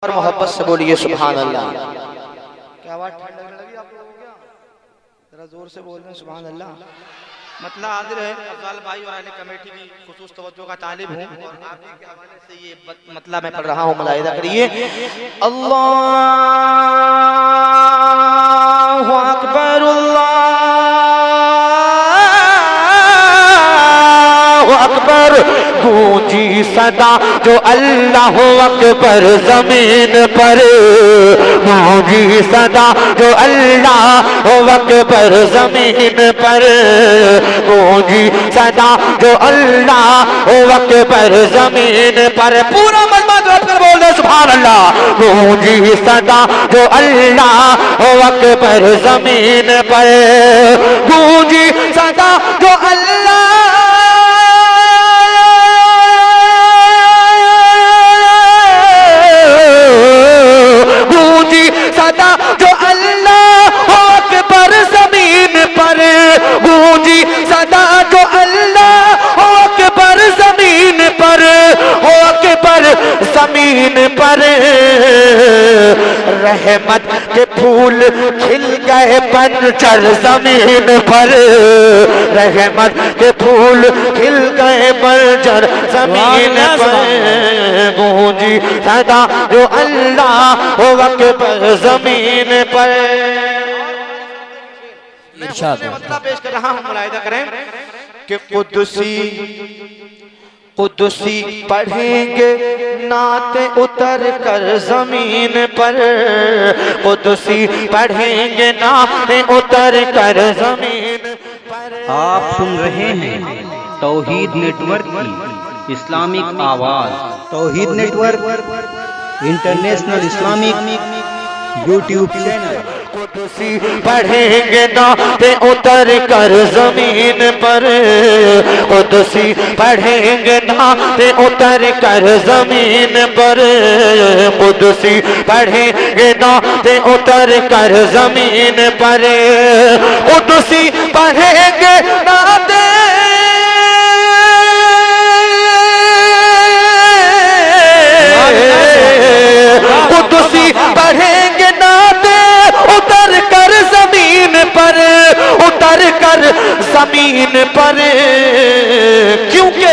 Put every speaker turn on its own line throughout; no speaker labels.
اور محبت سے بولیے سبحان اللہ۔ کیا آواز ٹھنڈ لگنے لگی آپ لوگوں کو؟ کیا ذرا زور سے بول رہے ہیں سبحان اللہ۔ مطلب حاضر ہے افضال بھائی اور اہل کمیٹی کی خصوص توجہ کا طالب ہوں، اور آپ کے حوالے سے یہ مطلب میں پڑھ رہا ہوں، ملاحظہ کریے۔ اللہ اکبر اللہ اکبر، گونجی صدا جو اللہ اکبر زمین پر، گونجی صدا جو اللہ اکبر زمین پر، گونجی صدا جو اللہ اکبر زمین پر، پورا مجمع رب کر بول دے سبحان اللہ۔ گونجی صدا جو اللہ اکبر زمین پر، گونجی صدا جو اللہ زمین پر، رحمت کے پھول کھل گئے پنچر زمین پر، رحمت کے پھول کھل گئے پنچر زمین پر، گونجی صدا جو اللہ اکبر زمین پر۔ میں مطلب پیش کر رہا ہوں، ملاحظہ کریں کہ قدسی پڑھیں گے نعت اتر کر زمین پر، قدسی پڑھیں گے نعت اتر کر زمین پر۔
آپ سن رہے ہیں توحید نیٹ ورک کی اسلامک آواز، توحید network international Islamic YouTube channel.
قدسی پڑھیں گے نعت اتر کر زمین پر، قدسی پڑھیں گے نعت اتر کر زمین پر، قدسی پڑھیں گے نعت اتر کر زمین پر، قدسی پڑھیں گے نعت قدسی پڑھیں گے نعت اتر کر زمین پر، اتر کر زمین پر، کیونکہ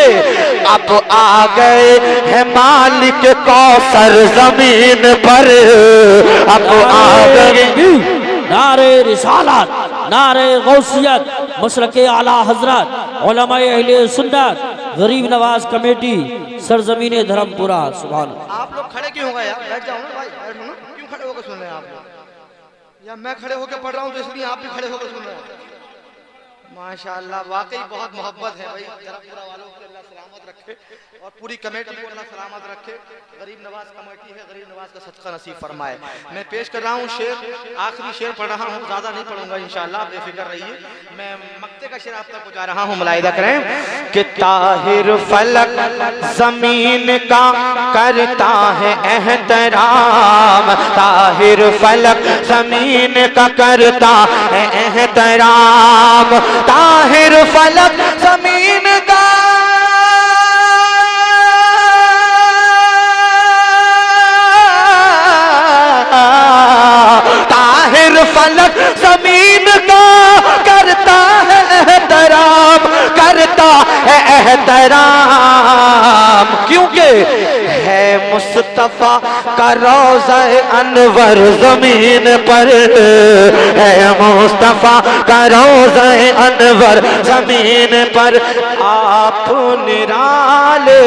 اب آ گئے ہیں مالک کوثر زمین پر، اب آ گئے۔
نعرہ رسالت، نعرہ غوثیت، مسلک اعلی حضرت، علماء اہل سنت، غریب نواز کمیٹی، سرزمین دھرم پورہ۔ سبحان اللہ۔
آپ لوگ کھڑے کیوں ہو گئے یار؟ بیٹھ جاؤ نا بھائی، بیٹھو نا، کیوں کھڑے ہو کے سن رہے ہیں آپ لوگ؟ یا میں کھڑے ہو کے پڑھ رہا ہوں تو اس لیے آپ بھی کھڑے ہو کے سن رہے ہیں؟ ماشاءاللہ واقعی بہت محبت ہے بھائی۔ دھرم پورہ والوں کو اللہ سلامت رکھے اور پوری کمیٹی کو اللہ سلامت رکھے۔ غریب نواز کمیٹی ہے، غریب نواز کا صدقہ نصیب فرمائے۔ میں پیش کر رہا ہوں شعر، آخری شعر پڑھ رہا ہوں، زیادہ نہیں پڑھوں گا انشاءاللہ، آپ بے فکر رہیے۔ میں مقطع کا شعر آپ تک پہنچا رہا ہوں، ملاحظہ کریں کہ طاہر فلک زمین کا کرتا ہے احترام، طاہر فلک زمین کا کرتا ہے احترام، طاہر فلک زمین کا طاہر فلک زمین کا کرتا ہے احترام، کرتا ہے احترام، کیونکہ ہے مصطفیٰ کا روضہ انور زمین پر، ہے مصطفیٰ کا روضہ انور زمین پر، آپ نرالے